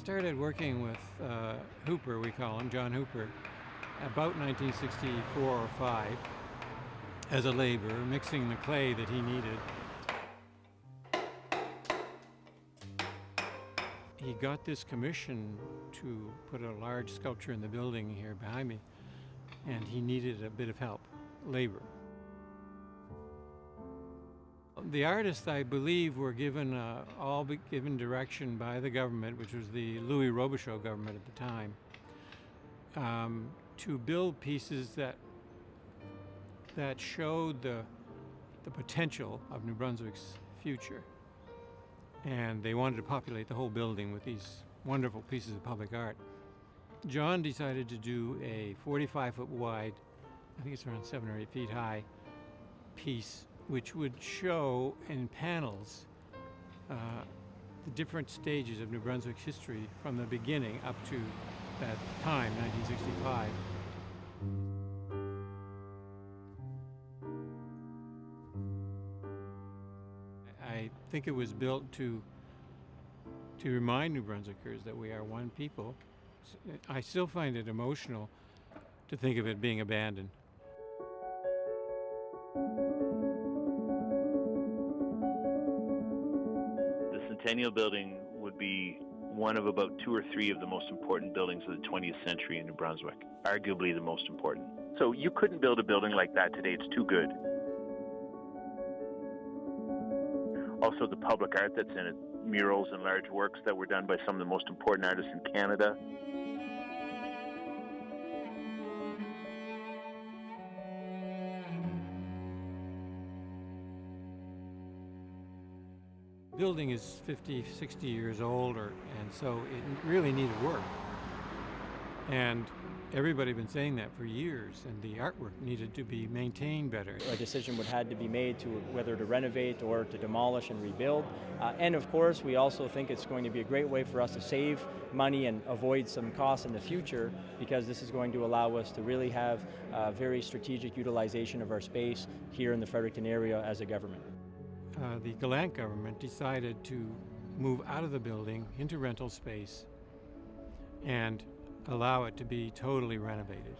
started working with Hooper, we call him, John Hooper, about 1964 or 5 as a laborer, mixing the clay that he needed. He got this commission to put a large sculpture in the building here behind me, and he needed a bit of help, labor. The artists, I believe, were given given direction by the government, which was the Louis Robichaud government at the time, to build pieces that showed the potential of New Brunswick's future. And they wanted to populate the whole building with these wonderful pieces of public art. John decided to do a 45-foot wide, I think it's around 7 or 8 feet high, piece which would show in panels the different stages of New Brunswick's history from the beginning up to that time, 1965. I think it was built to remind New Brunswickers that we are one people. I still find it emotional to think of it being abandoned. The Centennial Building would be one of about 2 or 3 of the most important buildings of the 20th century in New Brunswick, arguably the most important. So you couldn't build a building like that today, it's too good. Also the public art that's in it, murals and large works that were done by some of the most important artists in Canada. The building is 50, 60 years old, and so it really needed work. And everybody had been saying that for years, and the artwork needed to be maintained better. A decision would have to be made to whether to renovate or to demolish and rebuild. And of course, we also think it's going to be a great way for us to save money and avoid some costs in the future, because this is going to allow us to really have very strategic utilization of our space here in the Fredericton area as a government. The Gallant government decided to move out of the building into rental space and allow it to be totally renovated.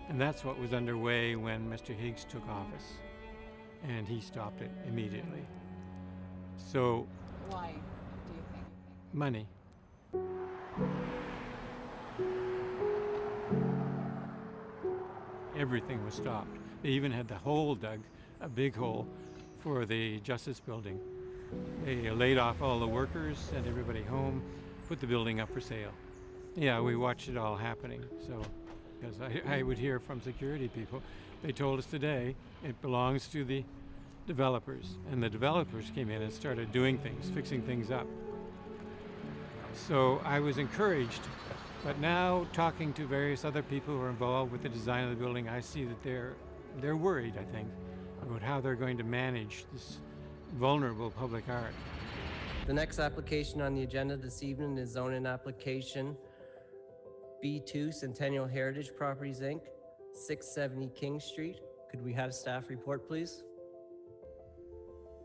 And that's what was underway when Mr. Higgs took office, and he stopped it immediately. So, why do you think? Money. Everything was stopped. They even had the hole dug, a big hole, for the Justice Building. They laid off all the workers, sent everybody home, put the building up for sale. Yeah, we watched it all happening. So, because I would hear from security people, they told us today it belongs to the developers, and the developers came in and started doing things, fixing things up. So I was encouraged, but now talking to various other people who are involved with the design of the building, I see that they're worried, I think, about how they're going to manage this vulnerable public art. The next application on the agenda this evening is zoning application B2 Centennial Heritage Properties Inc., 670 King Street. Could we have staff report, please?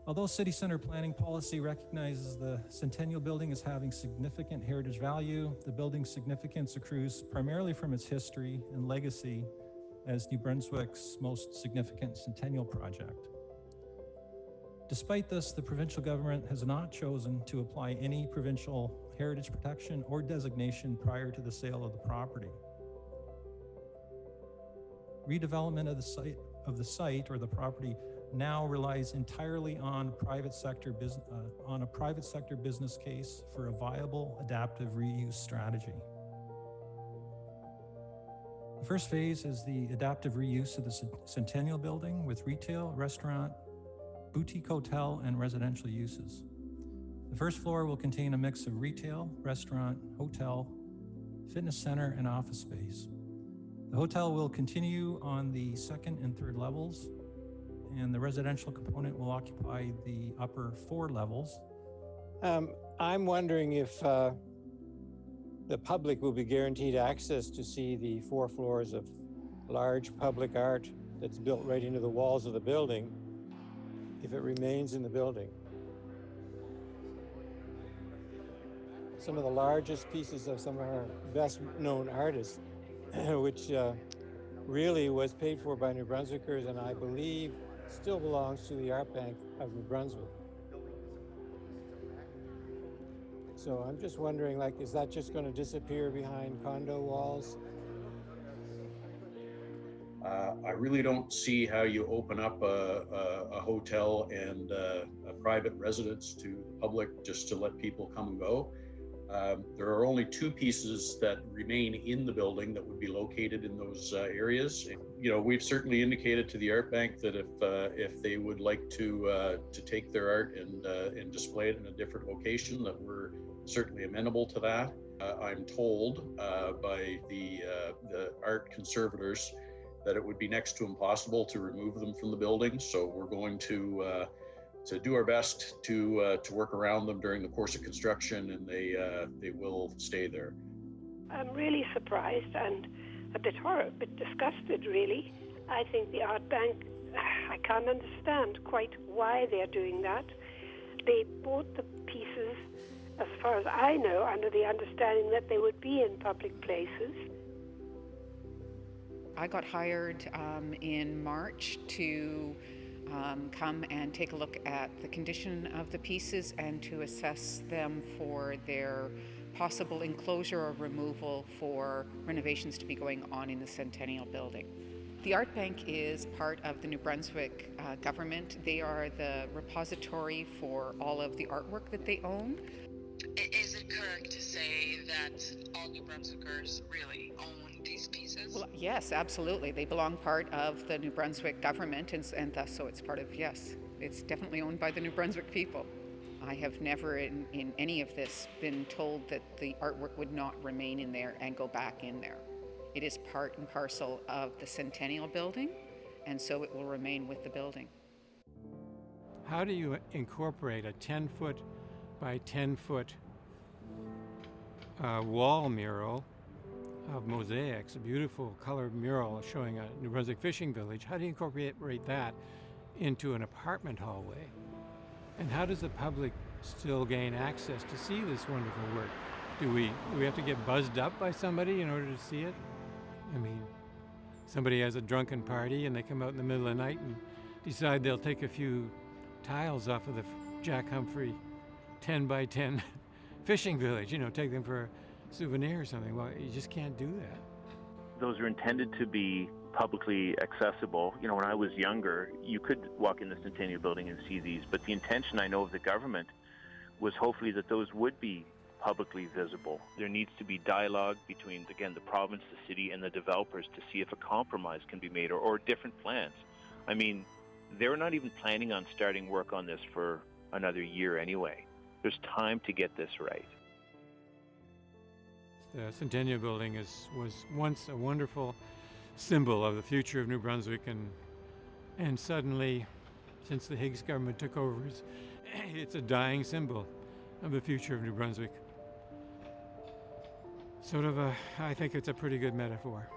Although City Center planning policy recognizes the Centennial Building as having significant heritage value, the building's significance accrues primarily from its history and legacy as New Brunswick's most significant centennial project. Despite this, the provincial government has not chosen to apply any provincial heritage protection or designation prior to the sale of the property. Redevelopment of the site or the property now relies entirely on a private sector business case for a viable adaptive reuse strategy. The first phase is the adaptive reuse of the Centennial Building with retail, restaurant, boutique hotel, and residential uses. The first floor will contain a mix of retail, restaurant, hotel, fitness center, and office space. The hotel will continue on the second and third levels, and the residential component will occupy the upper 4 levels. I'm wondering if the public will be guaranteed access to see the 4 floors of large public art that's built right into the walls of the building if it remains in the building. some of the largest pieces of some of our best known artists, which really was paid for by New Brunswickers, and I believe still belongs to the Art Bank of New Brunswick. So I'm just wondering, like, is that just going to disappear behind condo walls? I really don't see how you open up a hotel and a private residence to the public just to let people come and go. There are only two pieces that remain in the building that would be located in those areas. You know, we've certainly indicated to the Art Bank that if they would like to take their art and display it in a different location, that we're certainly amenable to that. I'm told by the art conservators that it would be next to impossible to remove them from the building. So we're going to do our best to work around them during the course of construction, and they will stay there. I'm really surprised and a bit disgusted, really. I think the Art Bank, I can't understand quite why they're doing that. They bought the pieces, as far as I know, under the understanding that they would be in public places. I got hired in March to come and take a look at the condition of the pieces and to assess them for their possible enclosure or removal for renovations to be going on in the Centennial Building. The Art Bank is part of the New Brunswick government. They are the repository for all of the artwork that they own. Is it correct to say that all New Brunswickers really own these pieces? Well, yes, absolutely. They belong part of the New Brunswick government, and thus so it's part of, yes, it's definitely owned by the New Brunswick people. I have never in any of this been told that the artwork would not remain in there and go back in there. It is part and parcel of the Centennial Building, and so it will remain with the building. How do you incorporate a 10-foot by 10-foot wall mural of mosaics, a beautiful colored mural showing a New Brunswick fishing village? How do you incorporate that into an apartment hallway? And how does the public still gain access to see this wonderful work? Do we have to get buzzed up by somebody in order to see it? I mean, somebody has a drunken party and they come out in the middle of the night and decide they'll take a few tiles off of the Jack Humphrey 10 by 10 fishing village, take them for a souvenir or something. Well, you just can't do that. Those are intended to be publicly accessible. When I was younger, you could walk in the Centennial Building and see these, but the intention, I know, of the government was hopefully that those would be publicly visible. There needs to be dialogue between, again, the province, the city, and the developers to see if a compromise can be made or different plans. I mean, they're not even planning on starting work on this for another year anyway. There's time to get this right. The Centennial Building was once a wonderful symbol of the future of New Brunswick, and suddenly, since the Higgs government took over, it's a dying symbol of the future of New Brunswick. I think it's a pretty good metaphor.